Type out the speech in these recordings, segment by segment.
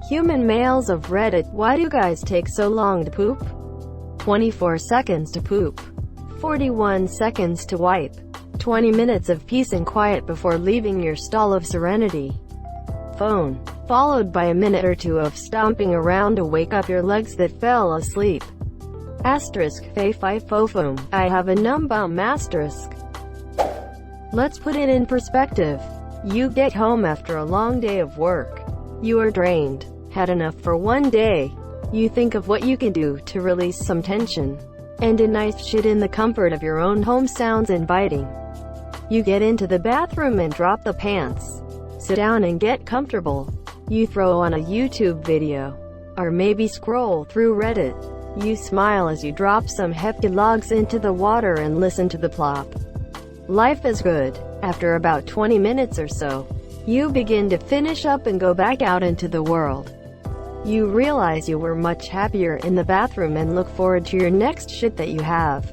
Human males of Reddit, why do guys take so long to poop? 24 seconds to poop. 41 seconds to wipe. 20 minutes of peace and quiet before leaving your stall of serenity. Phone. Followed by a minute or two of stomping around to wake up your legs that fell asleep. Asterisk fay fi fo foom. I have a numbum asterisk. Let's put it in perspective. You get home after a long day of work. You are drained. Had enough for one day. You think of what you can do to release some tension. And a nice shit in the comfort of your own home sounds inviting. You get into the bathroom and drop the pants. Sit down and get comfortable. You throw on a YouTube video. Or maybe scroll through Reddit. You smile as you drop some hefty logs into the water and listen to the plop. Life is good. After about 20 minutes or so, you begin to finish up and go back out into the world. You realize you were much happier in the bathroom and look forward to your next shit that you have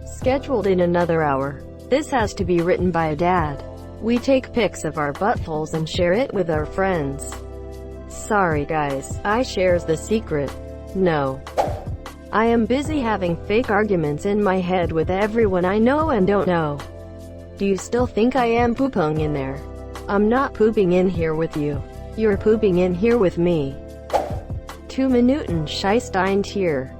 scheduled in another hour. This has to be written by a dad. We take pics of our buttholes and share it with our friends. Sorry guys, I shares the secret. No. I am busy having fake arguments in my head with everyone I know and don't know. Do you still think I am pooping in there? I'm not pooping in here with you. You're pooping in here with me. 2 Minuten Scheist ein Tier.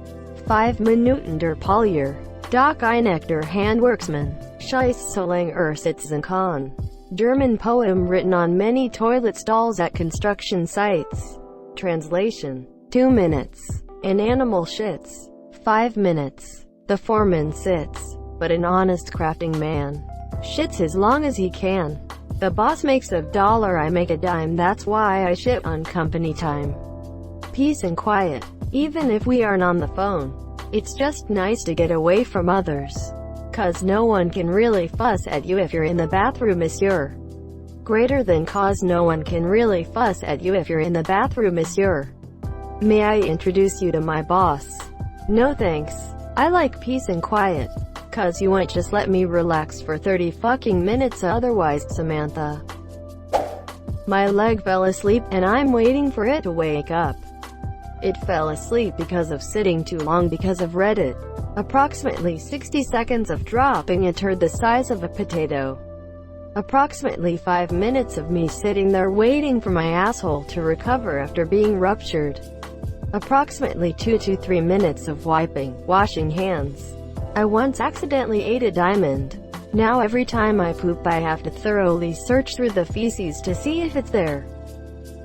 5 Minuten der Polier. Doch ein echter Handwerksmann. Scheiß so lang sitzen kann. German poem written on many toilet stalls at construction sites. Translation. 2 minutes. An animal shits. 5 minutes. The foreman sits. But an honest crafting man shits as long as he can. The boss makes $1, I make a dime, that's why I shit on company time. Peace and quiet. Even if we aren't on the phone, it's just nice to get away from others. 'Cause no one can really fuss at you if you're in the bathroom, monsieur. Greater than cause no one can really fuss at you if you're in the bathroom, monsieur. May I introduce you to my boss? No thanks. I like peace and quiet. 'Cause you won't just let me relax for 30 fucking minutes otherwise, Samantha. My leg fell asleep, and I'm waiting for it to wake up. It fell asleep because of sitting too long because of Reddit. Approximately 60 seconds of dropping a turd the size of a potato. Approximately 5 minutes of me sitting there waiting for my asshole to recover after being ruptured. Approximately 2 to 3 minutes of washing hands. I once accidentally ate a diamond. Now every time I poop I have to thoroughly search through the feces to see if it's there.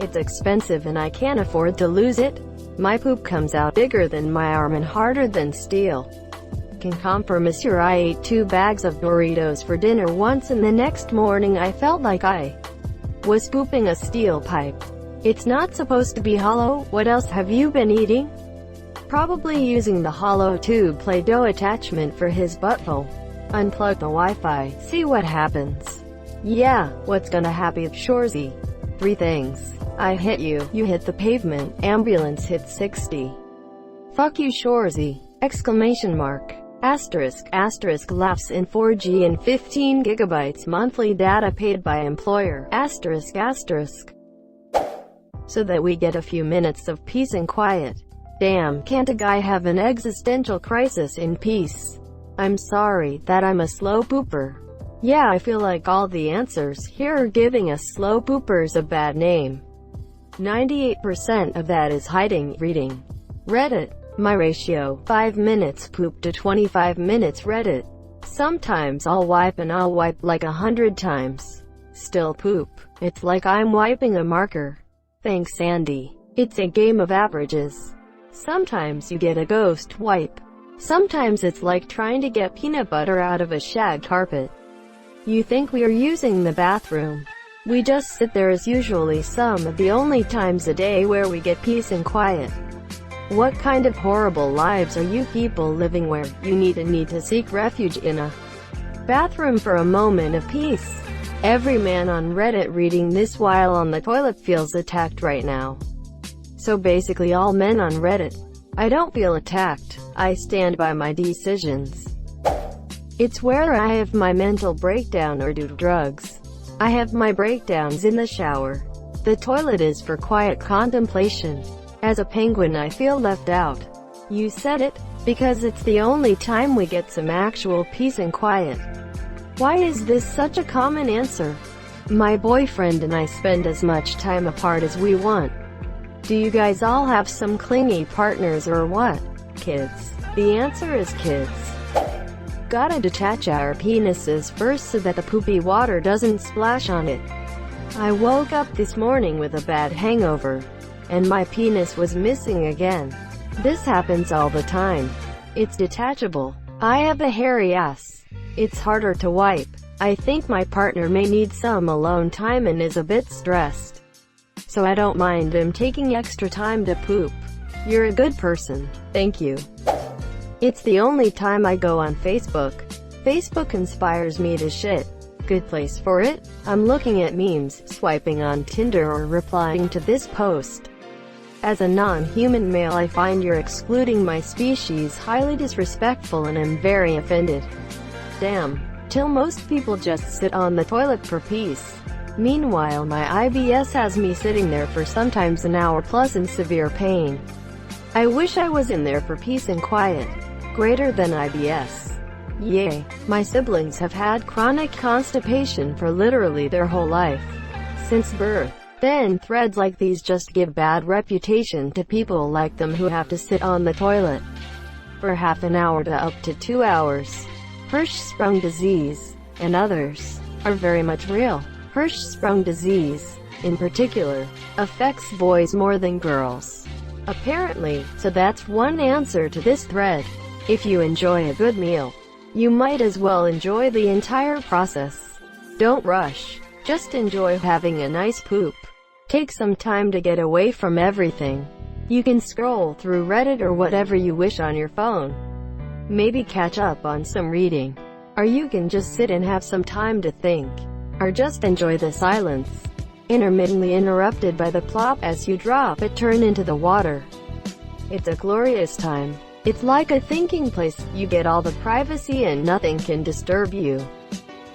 It's expensive and I can't afford to lose it. My poop comes out bigger than my arm and harder than steel. Can compromise monsieur, I ate 2 bags of Doritos for dinner once and the next morning I felt like I was pooping a steel pipe. It's not supposed to be hollow. What else have you been eating? Probably using the hollow tube Play-Doh attachment for his butthole. Unplug the Wi-Fi, see what happens. Yeah, what's gonna happen, Shorzy? 3 things. I hit you, you hit the pavement, ambulance hit 60. Fuck you, Shorzy! Exclamation mark. Asterisk, asterisk laughs in 4G and 15 gigabytes monthly data paid by employer. Asterisk, asterisk. So that we get a few minutes of peace and quiet. Damn, can't a guy have an existential crisis in peace? I'm sorry that I'm a slow pooper. Yeah, I feel like all the answers here are giving us slow poopers a bad name. 98% of that is reading Reddit. My ratio, 5 minutes poop to 25 minutes Reddit. Sometimes I'll wipe and I'll wipe like 100 times. Still poop. It's like I'm wiping a marker. Thanks Sandy. It's a game of averages. Sometimes you get a ghost wipe. Sometimes it's like trying to get peanut butter out of a shag carpet. You think we are using the bathroom. We just sit there as usually some of the only times a day where we get peace and quiet. What kind of horrible lives are you people living where you need to seek refuge in a bathroom for a moment of peace? Every man on Reddit reading this while on the toilet feels attacked right now. So basically all men on Reddit. I don't feel attacked. I stand by my decisions. It's where I have my mental breakdown or do drugs. I have my breakdowns in the shower. The toilet is for quiet contemplation. As a penguin I feel left out. You said it, because it's the only time we get some actual peace and quiet. Why is this such a common answer? My boyfriend and I spend as much time apart as we want. Do you guys all have some clingy partners or what? Kids. The answer is kids. Gotta detach our penises first so that the poopy water doesn't splash on it. I woke up this morning with a bad hangover, and my penis was missing again. This happens all the time. It's detachable. I have a hairy ass. It's harder to wipe. I think my partner may need some alone time and is a bit stressed, so I don't mind him taking extra time to poop. You're a good person. Thank you. It's the only time I go on Facebook. Facebook inspires me to shit. Good place for it. I'm looking at memes, swiping on Tinder, or replying to this post. As a non-human male, I find you're excluding my species highly disrespectful and am very offended. Damn. Till most people just sit on the toilet for peace. Meanwhile my IBS has me sitting there for sometimes an hour plus in severe pain. I wish I was in there for peace and quiet. Greater than IBS. Yay. My siblings have had chronic constipation for literally their whole life. Since birth. Then threads like these just give bad reputation to people like them who have to sit on the toilet for half an hour to up to 2 hours. Hirschsprung disease, and others, are very much real. Hirschsprung disease, in particular, affects boys more than girls. Apparently, so that's one answer to this thread. If you enjoy a good meal, you might as well enjoy the entire process. Don't rush. Just enjoy having a nice poop. Take some time to get away from everything. You can scroll through Reddit or whatever you wish on your phone. Maybe catch up on some reading. Or you can just sit and have some time to think. Or just enjoy the silence, intermittently interrupted by the plop as you drop it turn into the water. It's a glorious time. It's like a thinking place. You get all the privacy and nothing can disturb you.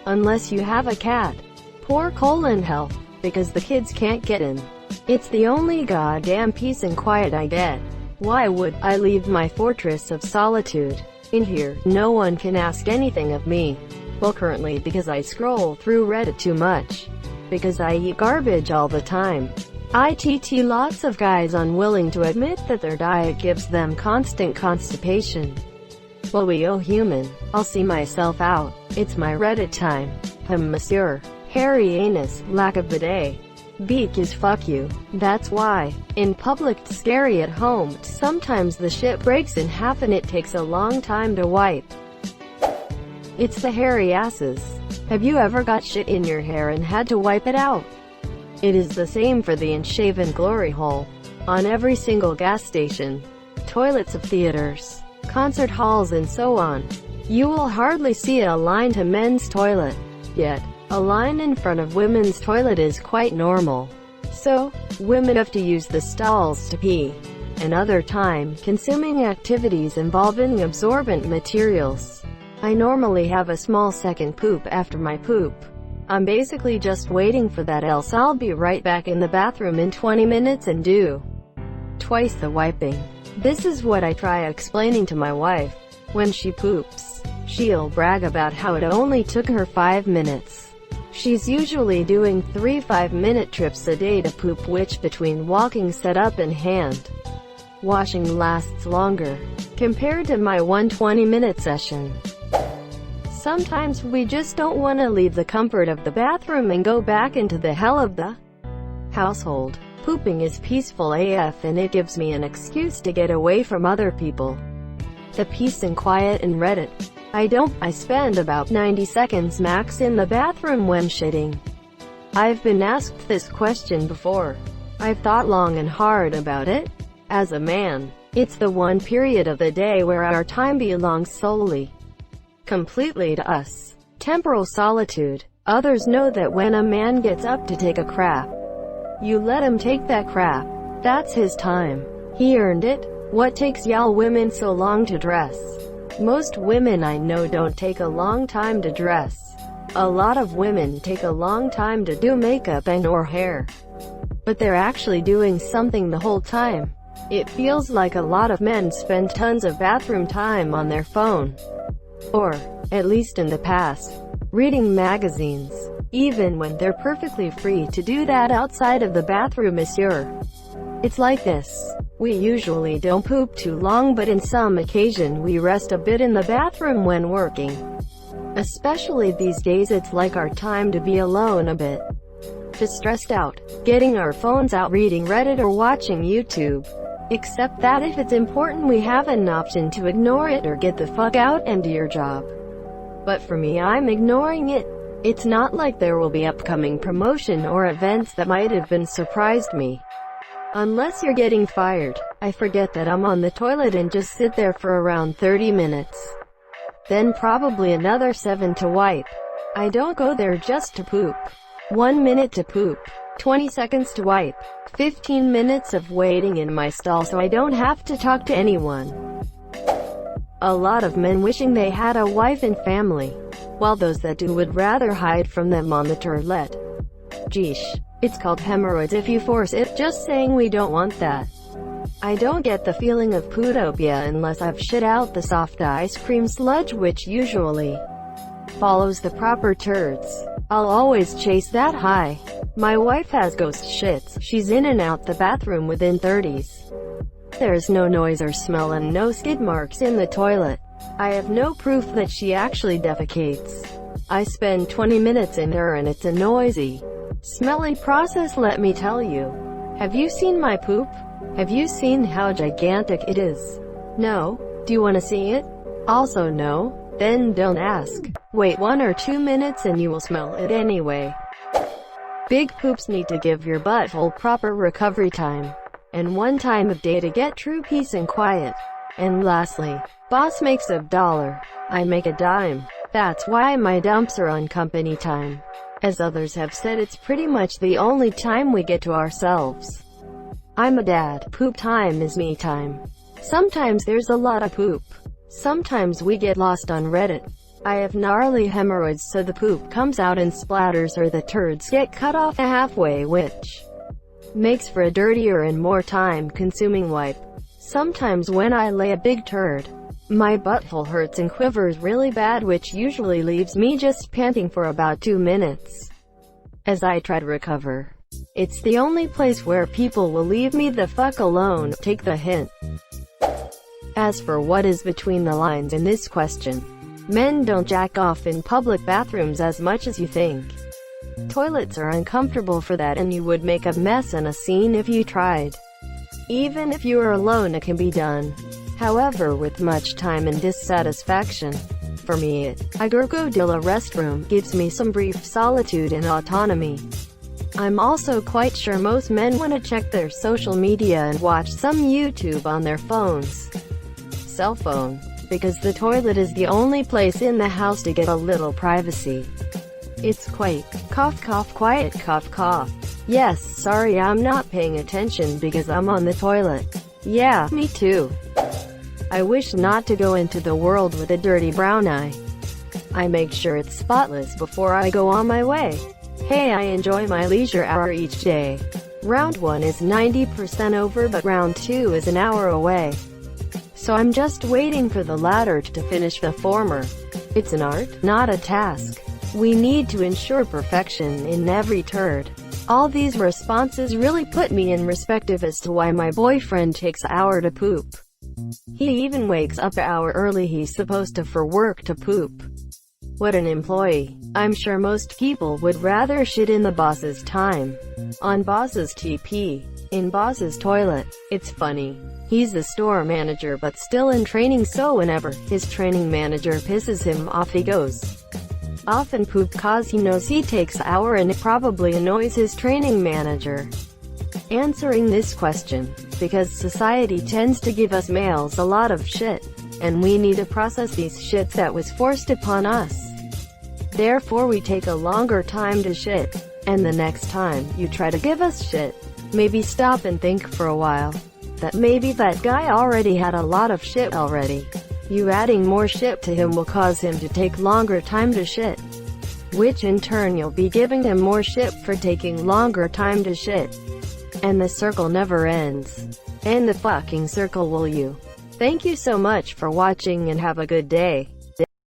Unless you have a cat. Poor colon health, because the kids can't get in. It's the only goddamn peace and quiet I get. Why would I leave my fortress of solitude? In here, no one can ask anything of me. Well, currently because I scroll through Reddit too much. Because I eat garbage all the time. Lots of guys unwilling to admit that their diet gives them constant constipation. Well, we human. I'll see myself out. It's my Reddit time. Monsieur. Hairy anus, lack of bidet. Beak is fuck you. That's why. In public, it's scary. At home, sometimes the shit breaks in half and it takes a long time to wipe. It's the hairy asses. Have you ever got shit in your hair and had to wipe it out? It is the same for the unshaven glory hole. On every single gas station, toilets of theaters, concert halls and so on. You will hardly see a line to men's toilet. Yet, a line in front of women's toilet is quite normal. So, women have to use the stalls to pee, and other time-consuming activities involving absorbent materials. I normally have a small second poop after my poop. I'm basically just waiting for that, else I'll be right back in the bathroom in 20 minutes and do twice the wiping. This is what I try explaining to my wife. When she poops, she'll brag about how it only took her 5 minutes. She's usually doing 3 5-minute trips a day to poop, which between walking, setup and hand washing lasts longer compared to my 1 20-minute session. Sometimes we just don't want to leave the comfort of the bathroom and go back into the hell of the household. Pooping is peaceful AF and it gives me an excuse to get away from other people. The peace and quiet in Reddit. I spend about 90 seconds max in the bathroom when shitting. I've been asked this question before. I've thought long and hard about it. As a man, it's the one period of the day where our time belongs solely, completely to us. Temporal solitude. Others know that when a man gets up to take a crap, you let him take that crap. That's his time. He earned it. What takes y'all women so long to dress? Most women I know don't take a long time to dress. A lot of women take a long time to do makeup and or hair. but they're actually doing something the whole time. It feels like a lot of men spend tons of bathroom time on their phone. Or, at least in the past, reading magazines. Even when they're perfectly free to do that outside of the bathroom, monsieur. It's like this. We usually don't poop too long, but in some occasion we rest a bit in the bathroom when working. Especially these days, it's like our time to be alone a bit. Just stressed out, getting our phones out, reading Reddit or watching YouTube. Except that if it's important, we have an option to ignore it or get the fuck out and do your job. But for me, I'm ignoring it. It's not like there will be upcoming promotion or events that might have been surprised me. Unless you're getting fired, I forget that I'm on the toilet and just sit there for around 30 minutes. Then probably another 7 to wipe. I don't go there just to poop. 1 minute to poop, 20 seconds to wipe, 15 minutes of waiting in my stall so I don't have to talk to anyone. A lot of men wishing they had a wife and family, while those that do would rather hide from them on the toilet. Geesh. It's called hemorrhoids if you force it, just saying we don't want that. I don't get the feeling of pootopia unless I've shit out the soft ice cream sludge, which usually follows the proper turds. I'll always chase that high. My wife has ghost shits. She's in and out the bathroom within 30s. There's no noise or smell and no skid marks in the toilet. I have no proof that she actually defecates. I spend 20 minutes in there and it's a noisy, smelly process, let me tell you. Have you seen my poop? Have you seen how gigantic it is? No? Do you want to see it? Also no? Then don't ask. Wait 1 or 2 minutes and you will smell it anyway. Big poops need to give your butthole proper recovery time. And one time of day to get true peace and quiet. And lastly, boss makes $1, I make a dime. That's why my dumps are on company time. As others have said, it's pretty much the only time we get to ourselves. I'm a dad. Poop time is me time. Sometimes there's a lot of poop. Sometimes we get lost on Reddit. I have gnarly hemorrhoids, so the poop comes out in splatters or the turds get cut off halfway, which makes for a dirtier and more time-consuming wipe. Sometimes when I lay a big turd, my butthole hurts and quivers really bad, which usually leaves me just panting for about 2 minutes as I try to recover. It's the only place where people will leave me the fuck alone. Take the hint. As for what is between the lines in this question, men don't jack off in public bathrooms as much as you think. Toilets are uncomfortable for that, and you would make a mess and a scene if you tried. Even if you are alone, it can be done. However, with much time and dissatisfaction. For me, a crocodile restroom gives me some brief solitude and autonomy. I'm also quite sure most men want to check their social media and watch some YouTube on their phones. Cell phone. Because the toilet is the only place in the house to get a little privacy. It's quite, cough cough, quiet, cough cough. Yes, sorry, I'm not paying attention because I'm on the toilet. Yeah, me too. I wish not to go into the world with a dirty brown eye. I make sure it's spotless before I go on my way. Hey, I enjoy my leisure hour each day. Round 1 is 90% over, but round 2 is an hour away. So I'm just waiting for the latter to finish the former. It's an art, not a task. We need to ensure perfection in every turd. All these responses really put me in perspective as to why my boyfriend takes an hour to poop. He even wakes up an hour early he's supposed to for work to poop. What an employee. I'm sure most people would rather shit in the boss's time. On boss's TP. In boss's toilet. It's funny. He's the store manager but still in training, so whenever his training manager pisses him off, he goes off and poop cause he knows he takes an hour and it probably annoys his training manager. Answering this question, because society tends to give us males a lot of shit, and we need to process these shits that was forced upon us. Therefore we take a longer time to shit, and the next time you try to give us shit, maybe stop and think for a while. That maybe that guy already had a lot of shit already. You adding more shit to him will cause him to take longer time to shit. Which in turn you'll be giving him more shit for taking longer time to shit. And the circle never ends. And the fucking circle will you. Thank you so much for watching and have a good day.